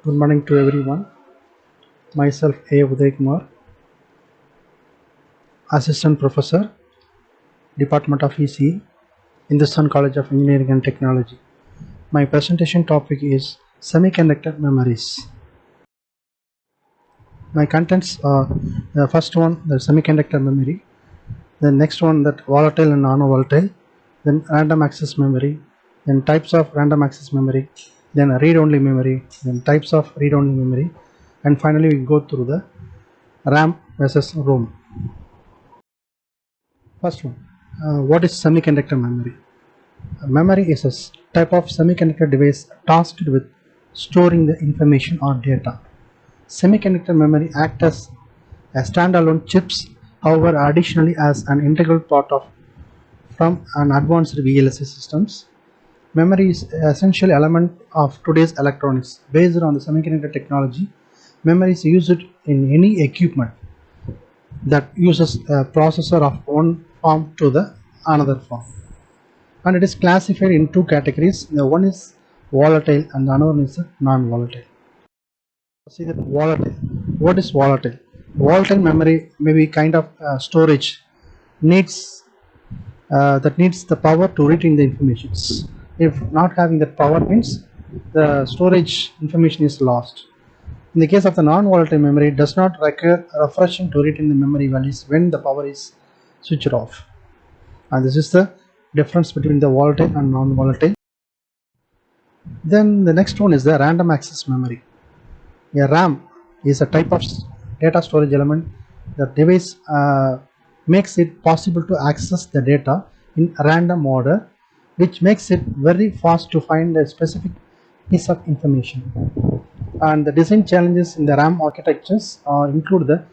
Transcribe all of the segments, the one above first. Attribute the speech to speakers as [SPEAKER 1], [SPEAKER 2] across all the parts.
[SPEAKER 1] Good morning to everyone. Myself A.UdhayaKumar, Assistant Professor, Department of ECE, Hindustan College of Engineering and Technology. My presentation topic is semiconductor memories. My contents are the first one, the semiconductor memory, the next one, that volatile and non-volatile, then random access memory, then types of random access memory, then read-only memory, then types of read-only memory, and finally we go through the RAM versus ROM. First one, what is semiconductor memory? Memory is a type of semiconductor device tasked with storing the information or data. Semiconductor memory acts as a standalone chips, however additionally as an integral part of from an advanced VLSI systems. Memory is an essential element of today's electronics. Based on the semiconductor technology, memory is used in any equipment that uses a processor of one form to the another form, and it is classified in two categories. The one is volatile and the other one is non-volatile. See that volatile. What is volatile? Volatile memory may be kind of storage needs that needs the power to retain the information. If not having that power means the storage information is lost. In the case of the non-volatile memory, it does not require refreshing to retain the memory values when the power is switched off. And this is the difference between the volatile and non-volatile. Then the next one is the random access memory. A RAM is a type of data storage element. The device makes it possible to access the data in random order, which makes it very fast to find a specific piece of information. And the design challenges in the RAM architectures include the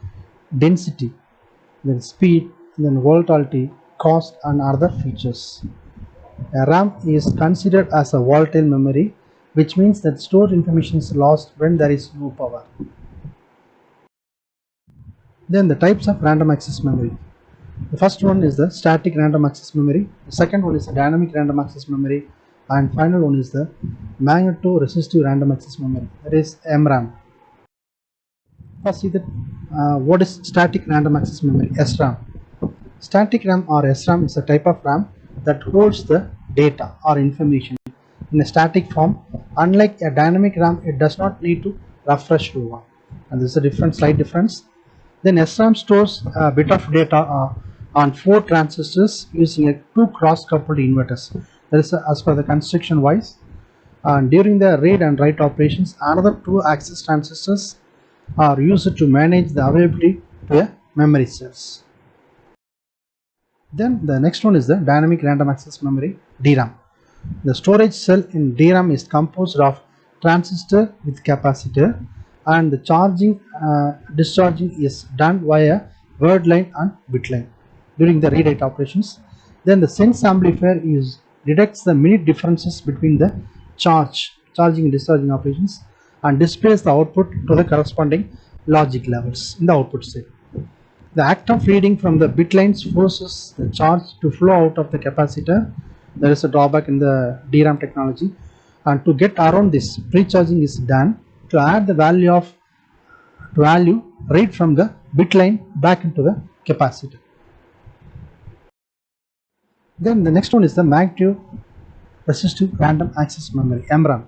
[SPEAKER 1] density, then speed, then volatility, cost, and other features. A RAM is considered as a volatile memory, which means that stored information is lost when there is no power. Then the types of random access memory. The first one is the static random access memory, the second one is the dynamic random access memory, and final one is the magneto resistive random access memory, that is MRAM. First, see that what is static random access memory, SRAM. Static RAM or SRAM is a type of RAM that holds the data or information in a static form. Unlike a dynamic RAM, it does not need to refresh to one, and this is a different slight difference. Then SRAM stores a bit of data on 4 transistors using two cross-coupled inverters. That is as per the construction wise. And during the read and write operations, another 2 access transistors are used to manage the availability to a memory cells. Then the next one is the dynamic random access memory, DRAM. The storage cell in DRAM is composed of transistor with capacitor, and the charging discharging is done via word line and bit line during the read-write operations. Then the sense amplifier detects the minute differences between the charging and discharging operations and displays the output to the corresponding logic levels in the output side. The act of reading from the bit lines forces the charge to flow out of the capacitor. There is a drawback in the DRAM technology, and to get around this, pre-charging is done to add the value right from the bit line back into the capacitor. Then the next one is the magneto resistive random access memory, MRAM.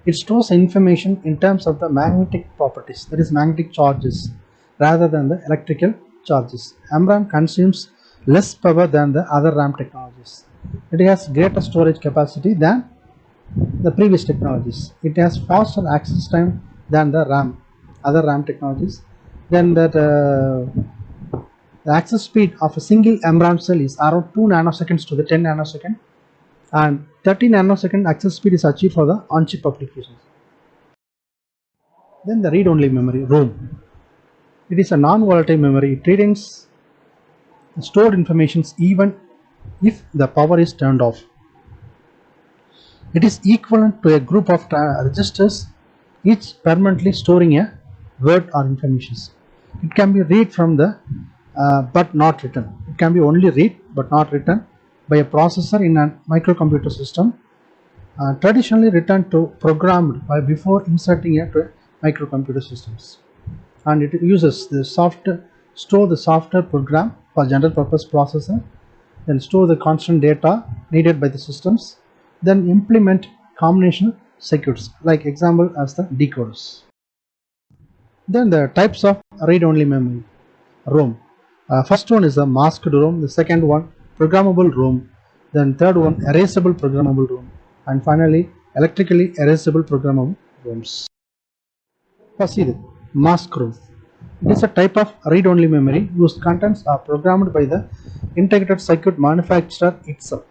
[SPEAKER 1] It stores information in terms of the magnetic properties, that is magnetic charges, rather than the electrical charges. MRAM consumes less power than the other RAM technologies. It has greater storage capacity than the previous technologies. It has faster access time than the other RAM technologies. Then that the access speed of a single MRAM cell is around 2 nanoseconds to the 10 nanosecond, and 30 nanosecond access speed is achieved for the on-chip applications. Then the read-only memory, ROM. It is a non-volatile memory. It retains stored information even if the power is turned off. It is equivalent to a group of registers, each permanently storing a word or information. It can be read from the but not written. It can be only read but not written by a processor in a microcomputer system. traditionally written to programmed by before inserting it to microcomputer systems, and it uses the store the software program for general purpose processing, then store the constant data needed by the systems, then implement combinational circuits like example as the decoders. Then the types of read-only memory, ROM. First one is a masked ROM, the second one programmable ROM, then third one erasable programmable ROM, and finally electrically erasable programmable ROMs. First, see the masked ROM. It is a type of read-only memory whose contents are programmed by the integrated circuit manufacturer itself.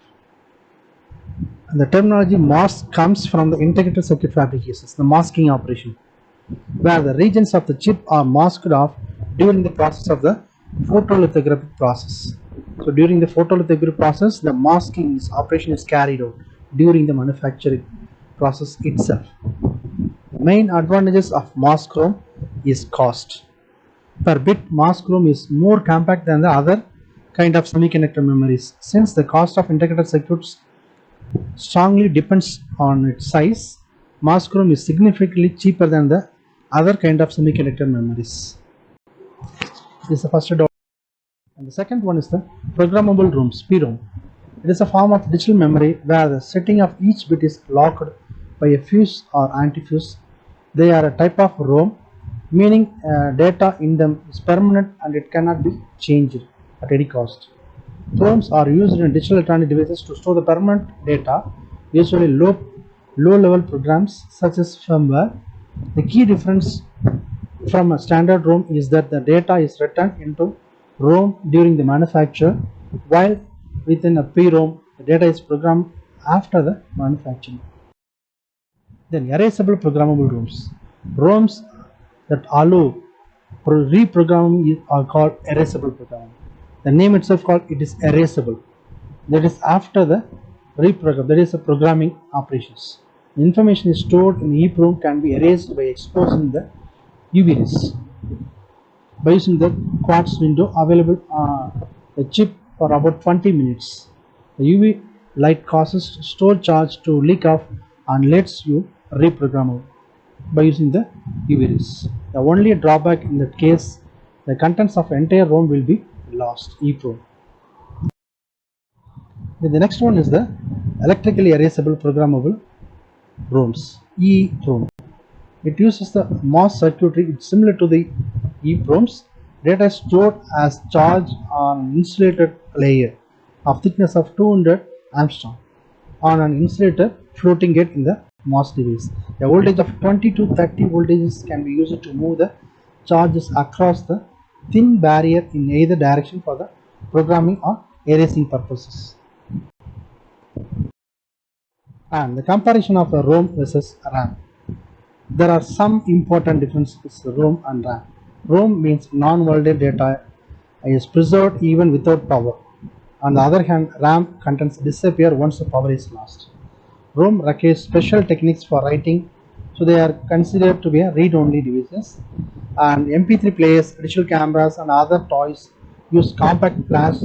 [SPEAKER 1] And the terminology mask comes from the integrated circuit fabrications, the masking operation, where the regions of the chip are masked off during the process of the photolithography process. So during the photolithography process, the masking operation is carried out during the manufacturing process itself. The main advantages of masked ROM is cost. Per bit, masked ROM is more compact than the other kind of semiconductor memories. Since the cost of integrated circuits strongly depends on its size, masked ROM is significantly cheaper than the other kind of semiconductor memories. This is the first dot. And the second one is the programmable ROMs, PROM. It is a form of digital memory where the setting of each bit is locked by a fuse or antifuse. They are a type of ROM, meaning data in them is permanent and it cannot be changed at any cost. ROMs are used in digital electronic devices to store the permanent data, usually low-level programs such as firmware. The key difference from a standard ROM is that the data is written into ROM during the manufacture, while within a PROM, the data is programmed after the manufacturing. Then erasable programmable ROMs. ROMs that allow reprogramming are called erasable programming. The name itself called it is erasable. That is after the reprogram, that is the programming operations. The information is stored in EEPROM can be erased by exposing the UV rays. By using the quartz window available on the chip for about 20 minutes. The UV light causes stored charge to leak off and lets you reprogram by using the UV rays. The only drawback in that case, the contents of entire ROM will be lost, EEPROM. Then the next one is the electrically erasable programmable ROMs, EEPROM. It uses the MOS circuitry. It's similar to the EEPROMs. Data is stored as charge on an insulated layer of thickness of 200 angstrom on an insulator floating gate in the MOS device. A voltage of 20 to 30 voltages can be used to move the charges across the thin barrier in either direction for the programming or erasing purposes. And the comparison of the ROM versus RAM. There are some important differences in ROM and RAM. ROM means non-volatile data is preserved even without power. On the other hand, RAM contents disappear once the power is lost. ROM requires special techniques for writing, so they are considered to be read-only devices. And MP3 players, digital cameras, and other toys use compact flash,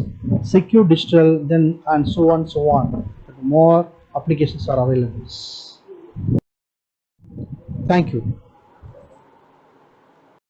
[SPEAKER 1] secure digital, then and so on, so on. But more applications are available. Thank you.